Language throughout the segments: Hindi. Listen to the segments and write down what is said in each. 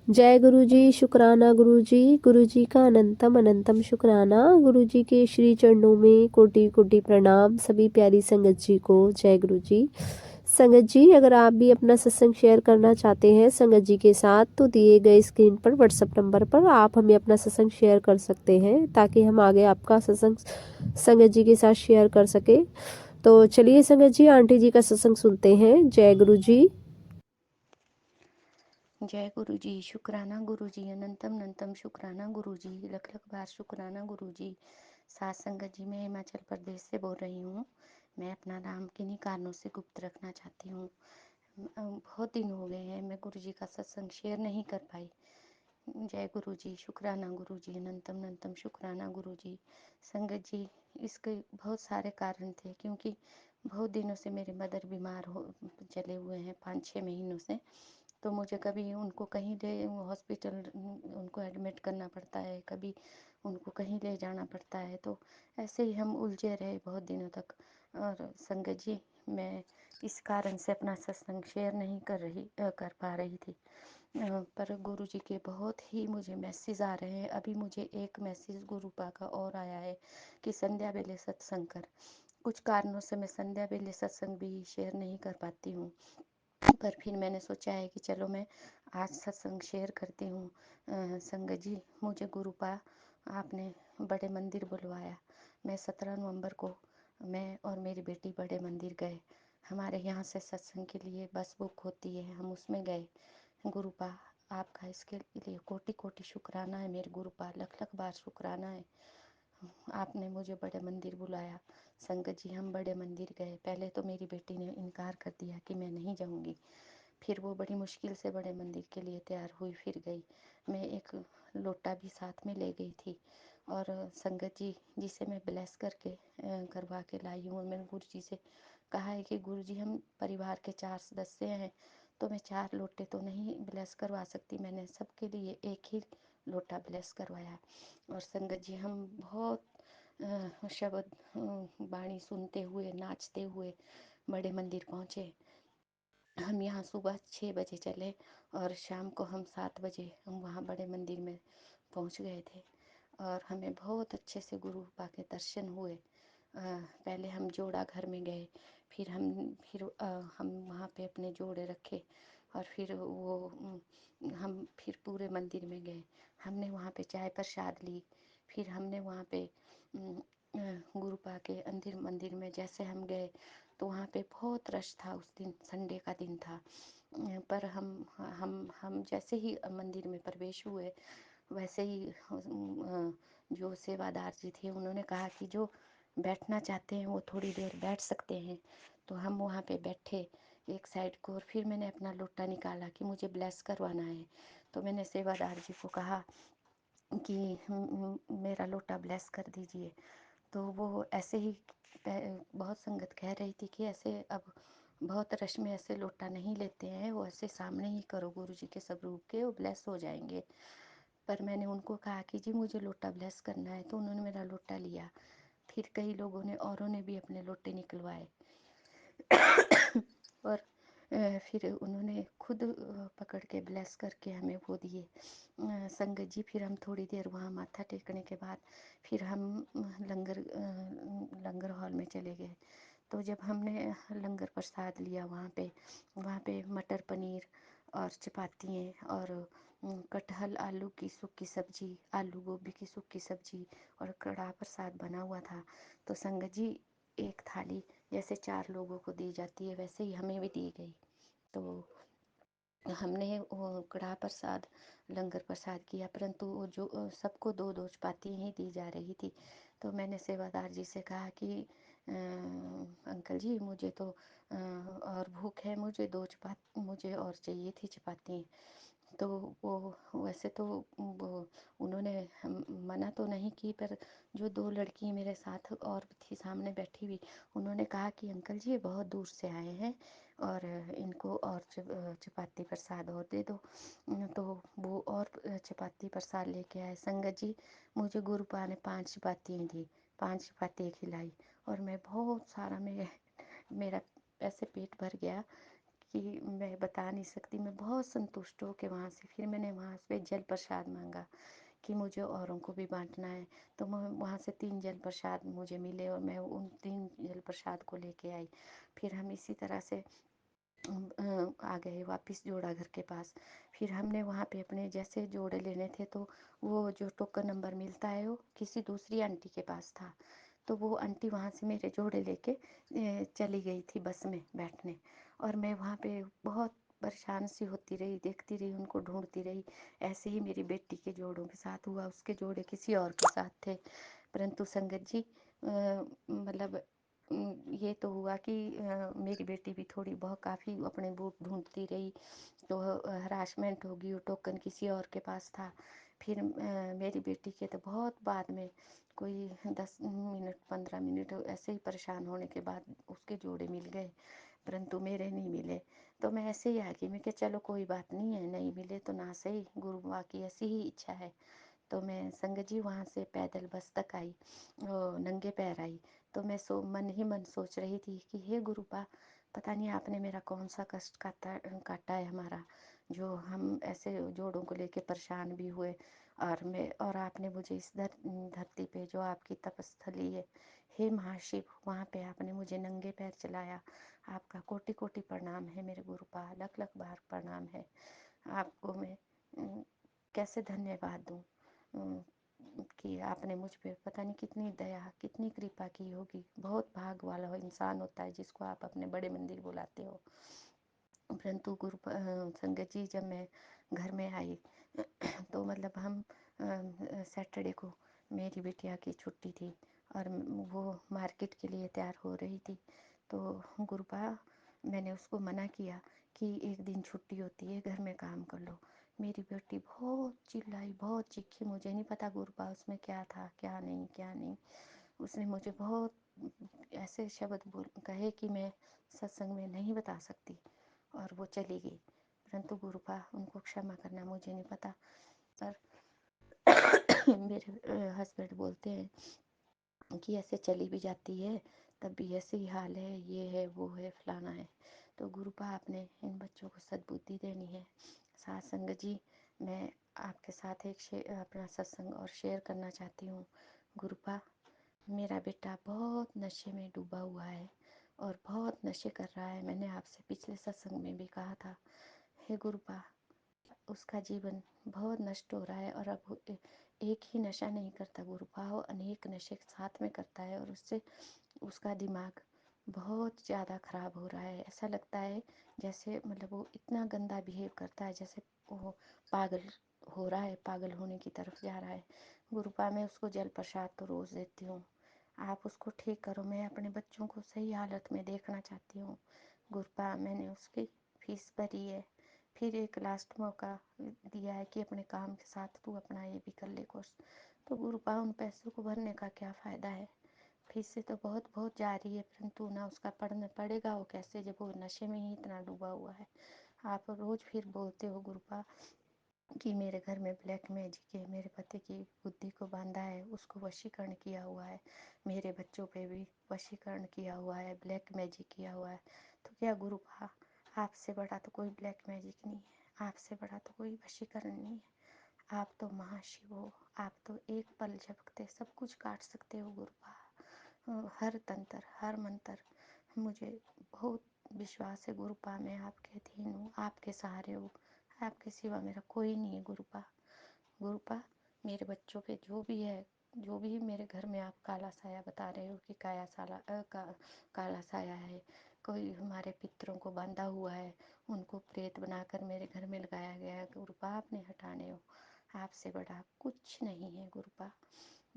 जय गुरु जी, शुक्राना गुरु जी का अनंतम अनंतम शुक्राना। गुरु जी के श्री चरणों में कोटि कोटि प्रणाम। सभी प्यारी संगत जी को जय गुरु जी। संगत जी, अगर आप भी अपना सत्संग शेयर करना चाहते हैं संगत जी के साथ, तो दिए गए स्क्रीन पर व्हाट्सएप नंबर पर आप हमें अपना सत्संग शेयर कर सकते हैं, ताकि हम आगे आपका सत्संग संगत जी के साथ शेयर कर सके। तो चलिए संगत जी, आंटी जी का सत्संग सुनते हैं। जय गुरु जी। जय गुरु जी। शुक्राना गुरु जी, अनंतम अनंतम शुक्राना गुरु जी, लख लख बार शुक्राना गुरु जी। सात संगत जी, मैं हिमाचल प्रदेश से बोल रही हूँ। मैं अपना नाम किन्हीं कारणों से गुप्त रखना चाहती हूँ। बहुत दिन हो गए हैं मैं गुरु जी का सत्संग शेयर नहीं कर पाई। जय गुरु जी। शुक्राना गुरु जी, अनंतम अनंतम शुक्राना गुरु जी। संगत जी, इसके बहुत सारे कारण थे, क्योंकि बहुत दिनों से मेरे मदर बीमार हो चले हुए हैं, 5-6 महीनों से। तो मुझे कभी उनको कहीं ले हॉस्पिटल उनको एडमिट करना पड़ता है, कभी उनको कहीं ले जाना पड़ता है। तो ऐसे ही हम उलझे रहे बहुत दिनों तक। और संगत जी, मैं इस कारण से अपना सत्संग शेयर नहीं कर पा रही थी। पर गुरु जी के बहुत ही मुझे मैसेज आ रहे हैं। अभी मुझे एक मैसेज गुरुपा का और आया है कि संध्या बेले सत्संग कर। कुछ कारणों से मैं संध्या बेले सत्संग भी शेयर नहीं कर पाती हूँ, पर फिर मैंने सोचा है कि चलो मैं आज सत्संग शेयर करती हूँ। संगत जी, मुझे गुरुपा आपने बड़े मंदिर बुलवाया। मैं 17 नवंबर को मैं और मेरी बेटी बड़े मंदिर गए। हमारे यहाँ से सत्संग के लिए बस बुक होती है, हम उसमें गए। गुरुपा, आपका इसके लिए कोटि कोटि शुक्राना है। मेरे गुरुपा, लख लख बार शुक्राना है। आपने मुझे बड़े मंदिर बुलाया। संगत जी, हम बड़े मंदिर गए। पहले तो मेरी बेटी ने इनकार कर दिया कि मैं नहीं जाऊंगी। फिर वो बड़ी मुश्किल से बड़े मंदिर के लिए तैयार हुई, फिर गई। मैं एक लोटा भी साथ में ले गई थी। और संगत जी, जिसे मैं ब्लेस करके करवा के लाई हूँ, मैंने गुरु जी से कहा है कि गुरु जी, हम परिवार के 4 सदस्य हैं, तो मैं 4 लोटे तो नहीं ब्लेस करवा सकती। मैंने सबके लिए एक ही लोटा ब्लेस करवाया। और संगत जी, हम बहुत शब्द वाणी सुनते हुए, नाचते हुए बड़े मंदिर पहुँचे। हम यहाँ सुबह 6 बजे चले और शाम को हम 7 बजे हम वहाँ बड़े मंदिर में पहुँच गए थे। और हमें बहुत अच्छे से गुरुपा के दर्शन हुए। पहले हम जोड़ा घर में गए, फिर हम वहाँ पे अपने जोड़े रखे। और फिर हम फिर पूरे मंदिर में गए। हमने वहाँ पे चाय प्रसाद ली। फिर हमने वहाँ पे गुरुपा के अंदर मंदिर में जैसे हम गए, तो वहाँ पे बहुत रश था। उस दिन संडे का दिन था। पर हम जैसे ही मंदिर में प्रवेश हुए, वैसे ही जो सेवादार जी थे, उन्होंने कहा कि जो बैठना चाहते हैं वो थोड़ी देर बैठ सकते हैं। तो हम वहाँ पे बैठे एक साइड को। और फिर मैंने अपना लोटा निकाला कि मुझे ब्लेस करवाना है। तो मैंने सेवादार जी को कहा कि मेरा लोटा ब्लेस कर दीजिए। तो वो ऐसे ही बहुत संगत कह रही थी कि ऐसे अब बहुत रश में ऐसे लोटा नहीं लेते हैं, वो ऐसे सामने ही करो गुरु जी के सब रूप के, वो ब्लेस हो जाएंगे। पर मैंने उनको कहा कि जी मुझे लोटा ब्लेस करना है, तो उन्होंने मेरा लोटा लिया। फिर कई लोगों ने औरों ने भी अपने लोटे निकलवाए। और फिर उन्होंने खुद पकड़ के ब्लेस करके हमें वो दिए। संगत जी, फिर हम थोड़ी देर वहाँ माथा टेकने के बाद फिर हम लंगर हॉल में चले गए। तो जब हमने लंगर प्रसाद लिया, वहाँ पे मटर पनीर और चपातियाँ और कटहल आलू की सूखी सब्जी, आलू गोभी की सूखी सब्जी और कड़ा प्रसाद बना हुआ था। तो संगत जी, एक थाली जैसे 4 लोगों को दी जाती है, वैसे ही हमें भी दी गई। तो हमने वो कड़ा प्रसाद लंगर प्रसाद किया, परंतु वो जो सबको 2-2 चपाती ही दी जा रही थी। तो मैंने सेवादार जी से कहा कि अंकल जी, मुझे तो और भूख है, मुझे और चाहिए थी चपाती। तो वो वैसे तो वो उन्होंने मना तो नहीं की, पर जो 2 लड़की मेरे साथ और थी सामने बैठी हुई, उन्होंने कहा कि अंकल जी, ये बहुत दूर से आए हैं और इनको और चपाती प्रसाद और दे दो। तो वो और चपाती प्रसाद लेके आए। संगत जी, मुझे गुरुपा ने 5 चपातियाँ दी, 5 चपाती खिलाई। और मैं बहुत सारा मेरा ऐसे पेट भर गया कि मैं बता नहीं सकती। मैं बहुत संतुष्ट हो के वहाँ से फिर मैंने वहाँ से जल प्रसाद मांगा कि मुझे औरों को भी बांटना है। तो मैं वहाँ से 3 जल प्रसाद मुझे मिले और मैं उन 3 जल प्रसाद को लेके आई। फिर हम इसी तरह से आ गए वापस जोड़ा घर के पास। फिर हमने वहाँ पे अपने जैसे जोड़े लेने थे, तो वो जो टोकन नंबर मिलता है वो किसी दूसरी आंटी के पास था। तो वो आंटी वहाँ से मेरे जोड़े लेके चली गई थी बस में बैठने, और मैं वहाँ पे बहुत परेशान सी होती रही, देखती रही, उनको ढूंढती रही। ऐसे ही मेरी बेटी के जोड़ों के साथ हुआ, उसके जोड़े किसी और के साथ थे। परंतु संगत जी मतलब ये तो हुआ कि मेरी बेटी भी थोड़ी बहुत काफ़ी अपने बूट ढूंढती रही, तो हरासमेंट होगी, वो टोकन किसी और के पास था। फिर मेरी बेटी के तो बहुत बाद में कोई 10 मिनट 15 मिनट ऐसे ही परेशान होने के बाद उसके जोड़े मिल गए, परंतु मेरे नहीं मिले। तो मैं ऐसे ही आ गई, मैं क्या चलो कोई बात नहीं है, नहीं मिले तो ना सही, गुरु बाबा की ऐसी ही इच्छा है। तो मैं संगत जी वहाँ से पैदल बस तक आई, नंगे पैर आई। तो मैं मन ही मन सोच रही थी कि हे गुरुपा, पता नहीं आपने मेरा कौन सा कष्ट काटा काटा है हमारा, जो हम ऐसे जोड़ों को लेके परेशान भी हुए, और आपने मुझे इस धरती पे जो आपकी तपस्थली है, हे महाशिव, वहाँ पे आपने मुझे नंगे पैर चलाया। आपका कोटि कोटि प्रणाम है मेरे गुरुपा, लख लख बार प्रणाम है। आपको मैं कैसे धन्यवाद दूँ कि आपने मुझ पे पता नहीं कितनी दया कितनी कृपा की होगी। बहुत भाग वाला हो इंसान होता है जिसको आप अपने बड़े मंदिर बुलाते हो। परंतु संगत जी जब मैं घर में आई तो मतलब हम सैटरडे को मेरी बिटिया की छुट्टी थी और वो मार्केट के लिए तैयार हो रही थी। तो गुरुपा मैंने उसको मना किया कि एक दिन छुट्टी होती है, घर में काम कर लो। मेरी बेटी बहुत चिल्लाई, बहुत चीखी, मुझे नहीं पता गुरुपा उसमें क्या था, क्या नहीं क्या नहीं। उसने मुझे बहुत ऐसे शब्द बोल कहे कि मैं सत्संग में नहीं बता सकती, और वो चली गई। परंतु गुरुपा उनको क्षमा करना, मुझे नहीं पता। पर मेरे हस्बैंड बोलते हैं कि ऐसे चली भी जाती है तब भी ऐसे ही हाल है, ये है वो है फलाना है। तो गुरुपा आपने इन बच्चों को सद्बुद्धि देनी है। साथ संगत जी, मैं आपके साथ एक अपना सत्संग और शेयर करना चाहती हूँ। गुरुपा, मेरा बेटा बहुत नशे में डूबा हुआ है और बहुत नशे कर रहा है। मैंने आपसे पिछले सत्संग में भी कहा था। हे गुरुपा, उसका जीवन बहुत नष्ट हो रहा है, और अब एक ही नशा नहीं करता गुरुपा, वो अनेक नशे साथ में करता है, और उससे उसका दिमाग बहुत ज़्यादा ख़राब हो रहा है। ऐसा लगता है जैसे मतलब वो इतना गंदा बिहेव करता है जैसे वो पागल हो रहा है, पागल होने की तरफ जा रहा है। गुरुपा मैं उसको जल प्रसाद तो रोज़ देती हूँ, आप उसको ठीक करो। मैं अपने बच्चों को सही हालत में देखना चाहती हूँ। गुरुपा मैंने उसकी फीस भरी है, फिर एक लास्ट मौका दिया है कि अपने काम के साथ तू अपना ये भी कर ले कोर्स। तो गुरुपा उन पैसों को भरने का क्या फ़ायदा है? फीस से तो बहुत बहुत जा रही है, परंतु ना उसका पढ़ना पड़ेगा वो कैसे जब वो नशे में ही इतना डूबा हुआ है। आप रोज़ फिर बोलते हो गुरुपा कि मेरे घर में ब्लैक मैजिक है, मेरे पति की बुद्धि को बांधा है, उसको वशीकरण किया हुआ है, मेरे बच्चों पे भी वशीकरण किया हुआ है, ब्लैक मैजिक किया हुआ है। तो क्या गुरुपा, आपसे बड़ा तो कोई ब्लैक मैजिक नहीं है, आपसे बड़ा तो कोई वशीकरण नहीं है। आप तो महाशिव हो, आप तो एक पल झपकते सब कुछ काट सकते हो गुरुपा। हर तंत्र हर मंत्र, मुझे बहुत विश्वास है गुरुपा, मैं आपके अधीन हूँ, आपके सहारे हूँ, आपके सिवा मेरा कोई नहीं है गुरुपा। गुरुपा मेरे बच्चों पे जो भी है, जो भी मेरे घर में आप काला साया बता रहे हो कि काला साया है, कोई हमारे पितरों को बांधा हुआ है, उनको प्रेत बनाकर मेरे घर में लगाया गया है, गुरुपा आपने हटाने हो। आपसे बड़ा कुछ नहीं है गुरुपा,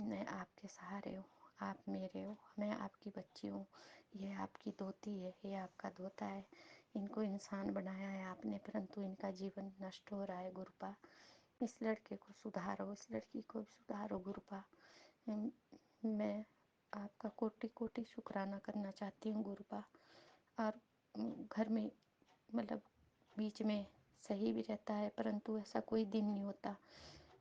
मैं आपके सहारे हूँ, आप मेरे हो, मैं आपकी बच्ची हूँ, ये आपकी धोती है, ये आपका धोता है। इनको इंसान बनाया है आपने, परंतु इनका जीवन नष्ट हो रहा है गुरुपा। इस लड़के को सुधारो, इस लड़की को भी सुधारो गुरुपा। मैं आपका कोटि कोटि शुक्राना करना चाहती हूँ गुरुपा। और घर में मतलब बीच में सही भी रहता है, परंतु ऐसा कोई दिन नहीं होता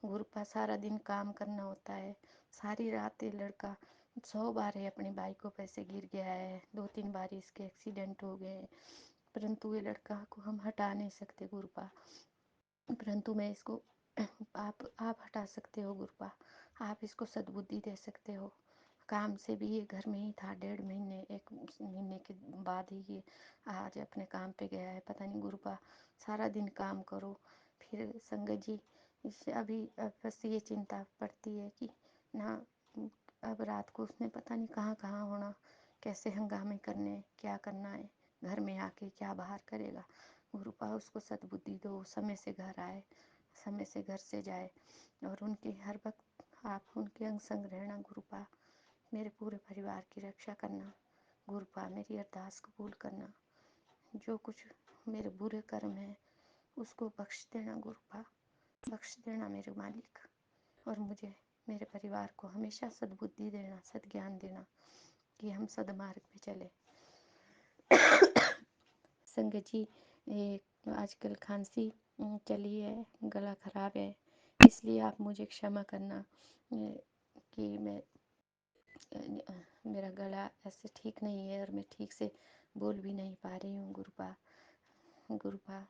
गुरुपा, सारा दिन काम करना होता है। सारी रात ये लड़का 100 बार है अपनी बाइकों पे से गिर गया है, 2-3 बार इसके एक्सीडेंट हो गए। परंतु ये लड़का को हम हटा नहीं सकते गुरुपा, परंतु मैं इसको आप हटा सकते हो गुरुपा, आप इसको सद्बुद्धि दे सकते हो। काम से भी ये घर में ही था 1.5 महीने, 1 महीने के बाद ही ये आज अपने काम पे गया है। पता नहीं गुरुपा, सारा दिन काम करो। फिर संगत जी इससे अभी बस ये चिंता पड़ती है कि ना अब रात को उसने पता नहीं कहाँ कहाँ होना, कैसे हंगामे करने, क्या करना है घर में आके, क्या बाहर करेगा। गुरुपा उसको सद्बुद्धि दो, समय से घर आए, समय से घर से जाए, और उनके हर वक्त आप उनके अंग संग रहना गुरुपा। मेरे पूरे परिवार की रक्षा करना गुरुपा, मेरी अरदास कबूल करना। जो कुछ मेरे बुरे कर्म हैं उसको बख्श देना गुरुपा, बख्श देना मेरे मालिक, और मुझे मेरे परिवार को हमेशा सद्बुद्धि देना, सद्ज्ञान देना कि हम सदमार्ग पे चले। संगत जी, आजकल खांसी चली है, गला खराब है, इसलिए आप मुझे क्षमा करना कि मेरा गला ऐसे ठीक नहीं है और मैं ठीक से बोल भी नहीं पा रही हूँ गुरुपा। गुरुपा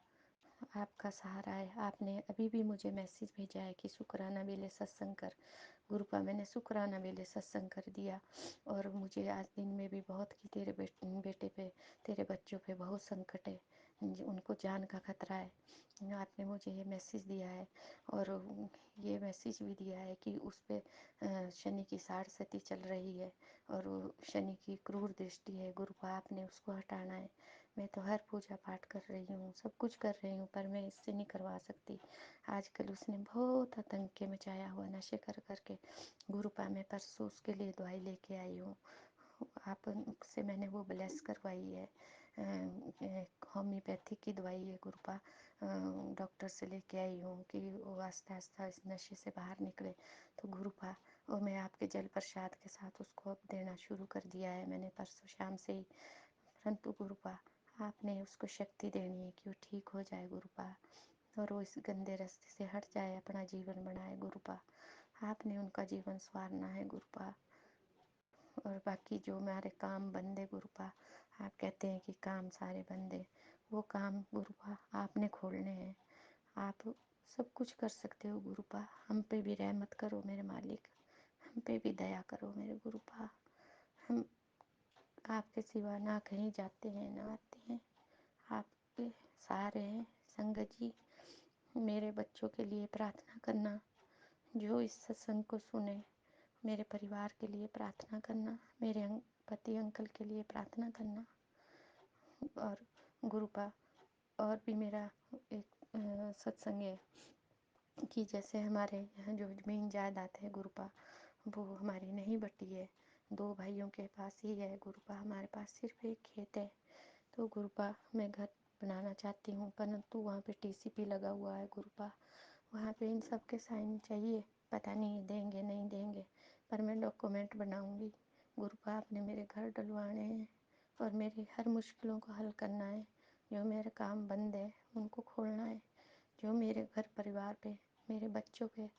आपका सहारा है। आपने अभी भी मुझे मैसेज भेजा है कि शुक्राना बेले सत्संग कर। गुरुपा मैंने शुक्राना बेले सत्संग कर दिया, और मुझे आज दिन में भी बहुत कि तेरे बेटे पे, तेरे बच्चों पे बहुत संकट है, उनको जान का खतरा है। आपने मुझे ये मैसेज दिया है, और ये मैसेज भी दिया है कि उस पर शनि की 60 चल रही है, और शनि की क्रूर दृष्टि है। गुरुपा आपने उसको हटाना है। मैं तो हर पूजा पाठ कर रही हूँ, सब कुछ कर रही हूँ, पर मैं इससे नहीं करवा सकती। आजकल उसने बहुत आतंक मचाया हुआ नशे कर करके। गुरुपा मैं परसों उसके लिए दवाई लेके आई हूँ, आप से मैंने वो ब्लेस करवाई है, होम्योपैथिक की दवाई है गुरुपा। डॉक्टर से लेके आई हूँ कि वो आस्ता आस्ता इस नशे से बाहर निकले। तो गुरुपा, और मैं आपके जल प्रसाद के साथ उसको अब देना शुरू कर दिया है मैंने परसों शाम से ही। परंतु गुरुपा आपने उसको शक्ति देनी है कि वो ठीक हो जाए गुरुपा, और वो इस गंदे रास्ते से हट जाए, अपना जीवन बनाए गुरुपा। आपने उनका जीवन संवारना है गुरुपा। और बाकी जो हमारे काम बंद है गुरुपा, आप कहते हैं कि काम सारे बंद है, वो काम गुरुपा आपने खोलने हैं। आप सब कुछ कर सकते हो गुरुपा, हम पे भी रहमत करो मेरे मालिक, हम पे भी दया करो मेरे गुरुपा। हम आपके सिवा ना कहीं जाते हैं ना आते हैं, आपके सहारे हैं। संगत जी, मेरे बच्चों के लिए प्रार्थना करना, जो इस सत्संग को सुने, मेरे परिवार के लिए प्रार्थना करना, मेरे पति अंकल के लिए प्रार्थना करना। और गुरुपा, और भी मेरा एक सत्संग है कि जैसे हमारे यहाँ जो जमीन जायदाद है गुरुपा, वो हमारी नहीं बटी है, 2 भाइयों के पास ही है गुरुपा, हमारे पास सिर्फ एक खेत है। तो गुरुपा मैं घर बनाना चाहती हूँ, परंतु वहाँ पे टीसीपी लगा हुआ है गुरुपा, वहाँ पे इन सब के साइन चाहिए। पता नहीं देंगे नहीं देंगे, पर मैं डॉक्यूमेंट बनाऊँगी गुरुपा। आपने मेरे घर डलवाने हैं और मेरी हर मुश्किलों को हल करना है। जो मेरे काम बंद है उनको खोलना है। जो मेरे घर परिवार पे, मेरे बच्चों पे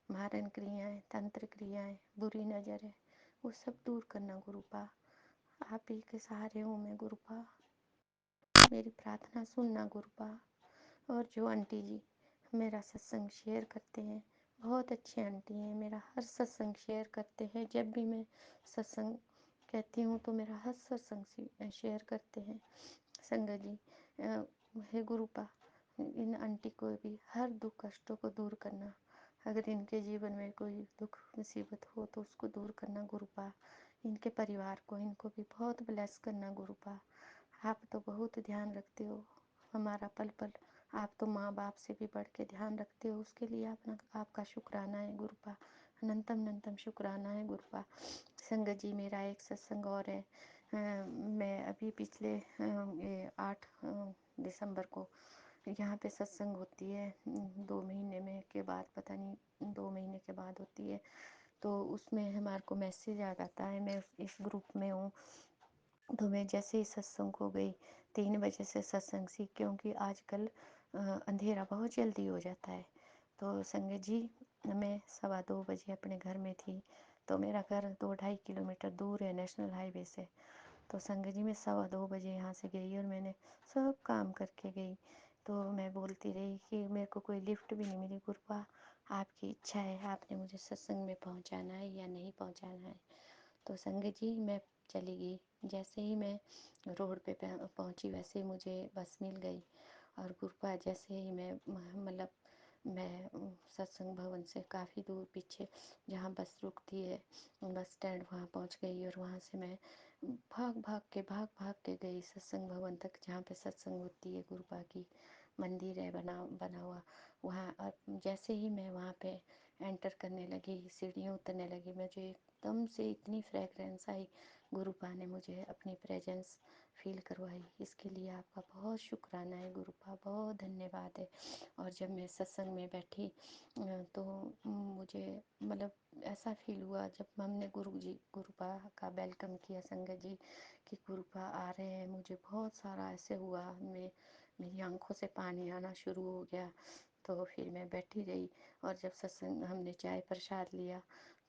मारन क्रियाएँ, तंत्र क्रियाएँ, बुरी नज़र है, वो सब दूर करना गुरुपा। आप ही के सहारे हूँ मैं गुरुपा, मेरी प्रार्थना सुनना गुरुपा। और जो आंटी जी मेरा सत्संग शेयर करते हैं, बहुत अच्छी आंटी हैं, मेरा हर सत्संग शेयर करते हैं। जब भी मैं सत्संग कहती हूँ तो मेरा हर सत्संग शेयर करते हैं। संगत जी, हे गुरुपा, इन आंटी को भी हर दुख कष्टों को दूर करना। अगर इनके जीवन में कोई दुख मुसीबत हो तो उसको दूर करना गुरुपा। इनके परिवार को, इनको भी बहुत ब्लेस करना गुरुपा। आप तो बहुत ध्यान रखते हो हमारा पल पल, आप तो माँ बाप से भी बढ़ के ध्यान रखते हो, उसके लिए आपका शुक्राना है गुरुपा, अनंतम अनंतम शुक्राना है गुरुपा। संगत जी, मेरा एक सत्संग और है। मैं अभी पिछले 8 दिसंबर को यहाँ पे सत्संग होती है, 2 महीने में के बाद, पता नहीं 2 महीने के बाद होती है। तो उसमें हमारे को मैसेज आ जाता है, मैं इस ग्रुप में हूँ। तो मैं जैसे ही सत्संग को गई, 3 बजे से सत्संग सी, क्योंकि आजकल अंधेरा बहुत जल्दी हो जाता है। तो संगत जी, मैं 2:15 बजे अपने घर में थी। तो मेरा घर 2-2.5 किलोमीटर दूर है नेशनल हाईवे से। तो संगत जी मैं 2:15 बजे यहाँ से गई और मैंने सब काम करके गई। तो मैं बोलती रही कि मेरे को कोई लिफ्ट भी नहीं मिली। गुरुपा आपकी इच्छा है, आपने मुझे सत्संग में पहुँचाना है या नहीं पहुँचाना है। तो संगत जी मैं चली गई। जैसे ही मैं रोड पे पहुँची वैसे ही मुझे बस मिल गई। और गुरुपा जैसे ही मतलब मैं सत्संग भवन से काफ़ी दूर पीछे जहाँ बस रुकती है बस स्टैंड वहाँ पहुँच गई। और वहाँ से मैं भाग भाग के गई सत्संग भवन तक जहाँ पे सत्संग होती है। गुरुपा की मंदिर है बना बना हुआ वहाँ। और जैसे ही मैं वहाँ पे एंटर करने लगी, सीढ़ियाँ उतरने लगी, मुझे एकदम से इतनी फ्रेगरेंस आई। गुरुपा ने मुझे अपनी प्रेजेंस फील करवाई। इसके लिए आपका बहुत शुक्राना है गुरुपा, बहुत धन्यवाद है। और जब मैं सत्संग में बैठी तो मुझे मतलब ऐसा फील हुआ जब हमने गुरुपा का वेलकम किया संगत जी कि गुरुपा आ रहे हैं। मुझे बहुत सारा ऐसे हुआ, मेरी आंखों से पानी आना शुरू हो गया। तो फिर मैं बैठी रही। और जब सत्संग हमने चाय प्रसाद लिया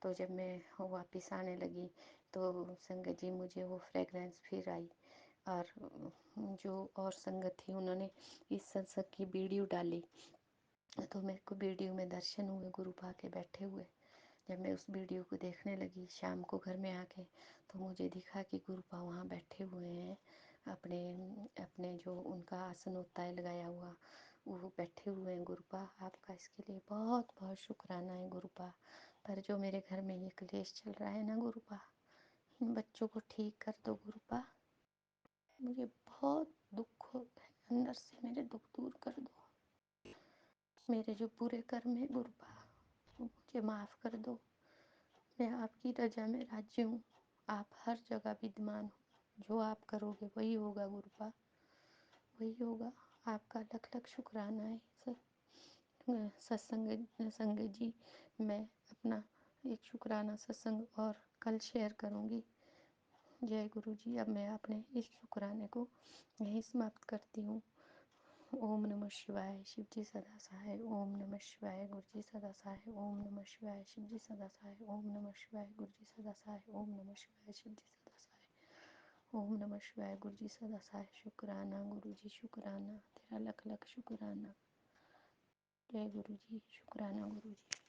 तो जब मैं वापस आने लगी तो संगत जी मुझे वो फ्रेगरेंस फिर आई। और जो और संगत थी उन्होंने इस सत्संग की वीडियो डाली तो मेरे को वीडियो में दर्शन हुए गुरुपा के बैठे हुए। जब मैं उस वीडियो को देखने लगी शाम को घर में आके तो मुझे दिखा कि गुरुपा वहाँ बैठे हुए हैं अपने अपने जो उनका आसन होता है लगाया हुआ वो बैठे हुए हैं। गुरुपा आपका इसके लिए बहुत बहुत शुक्राना है गुरुपा। पर जो मेरे घर में ये क्लेश चल रहा है ना गुरुपा, इन बच्चों को ठीक कर दो गुरुपा। मुझे बहुत दुख हो है अंदर से, मेरे दुख दूर कर दो। मेरे जो बुरे कर्म है गुरुपा वो मुझे माफ़ कर दो। मैं आपकी रजा में राजी हूँ। आप हर जगह विद्यमान हो, जो आप करोगे वही होगा गुरुपा, वही होगा। आपका लख लख शुक्राना है सत्संग संगत जी। मैं अपना एक शुक्राना सत्संग और कल शेयर करूँगी। जय गुरु जी। अब मैं अपने इस शुक्राने को यहीं समाप्त करती हूँ। ओम नमः शिवाय, शिव जी सदा सहाय। ओम नमः शिवाय, गुरु जी सदा सहाय। ओम नमः शिवाय, शिव जी सदा सहाय। ओम नमः शिवाय, गुरु जी सदा सहाय। ओम नमः शिवाय, शिव जी सदा सहाय। ओम नमः शिवाय, गुरु जी सदा सहाय। शुक्राना गुरु जी, शुक्राना, तेरा लख लख शुक्राना। जय गुरु जी, शुक्राना गुरु जी।